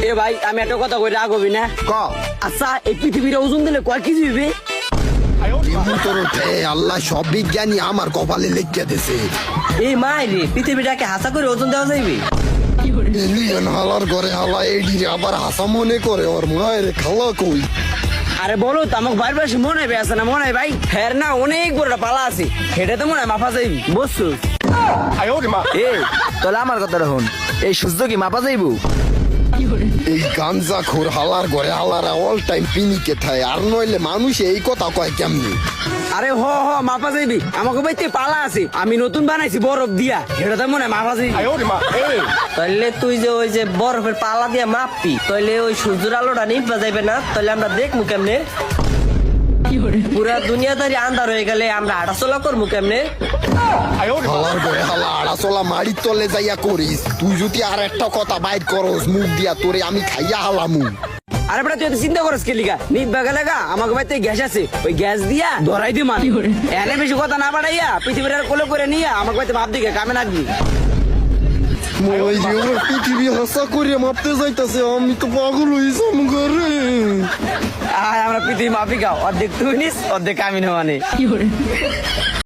এ ভাই আমি একটা কথা কই রাগ হবি না ক আচ্ছা এই পৃথিবীর ওজন দিলে কয় কেজি হইবে? তোর আল্লাহ সব বিজ্ঞানী আমার কপালে লিখে দিছে। এই মাই রে পৃথিবীটাকে হাসা করে ওজন দেওয়া যাইবে? এলিয়েন হালার ঘরে হালা এডি আবার হাসা মনে করে ওর মায়ের খালা কই। আরে বলো তো আমাকে বাইরে বেশি মনে হয় আছে না মনে হয় ভাই হ্যাঁ না অনেক বড় একটা পালা আছে সেটা তো মনে হয় মাফা যাইবি বুঝছো? এ তাহলে আমার কথা রাখুন, এই সূর্য কি মাপা যাইবো? এই গাঞ্জা খোর হালার ঘরে হালারা অল টাইম পিনিকে থায় আর নইলে মানুষ এই কথা কয় কেমনি? আরে হ মাফা যাইবি আমাকে বাইতে পালা আছে আমি নতুন বানাইছি বরফ দিয়া সেটা তো মনে হয় মাফা যাইবি। এই তাহলে তুই যে ওই যে বরফের পালা দিয়ে মাপবি তাহলে ওই সূর্যের আলোটা নিভা যাইবে না? তাহলে আমরা দেখবো কেমনে? পুরা দুনিয়াদারি আন্ধার হয়ে গেলে আমরা হাঁটাচলা করবো কেমনে? হালার ঘরে হালা আড়াচলা মাড়ির তলে যাইয়া করিস, তুই যদি আর একটা কথা বাইর করস মুখ দিয়া তোরে আমি খাইয়া হালামু। আরে বেটা তুই এত চিন্তা করস কে লিগা নিট বাগালে গা আমাকে বাইতে গ্যাস আছে ওই গ্যাস দিয়া ধরাই দি মান এনে বেশি কথা না বাড়াইয়া পৃথিবীর আর কোলে করে নিয়া আমাকে বাইতে ভাব দিকে কামে লাগবি। পৃথিবী হাসা করে মাপতে যাইতাছে, আমি তো পাগল হইছাম ঘরে। আর আমরা পৃথিবী মাপি গাও অর্ধেক তুই নিস অর্ধেক আমি নেওয়া নেই।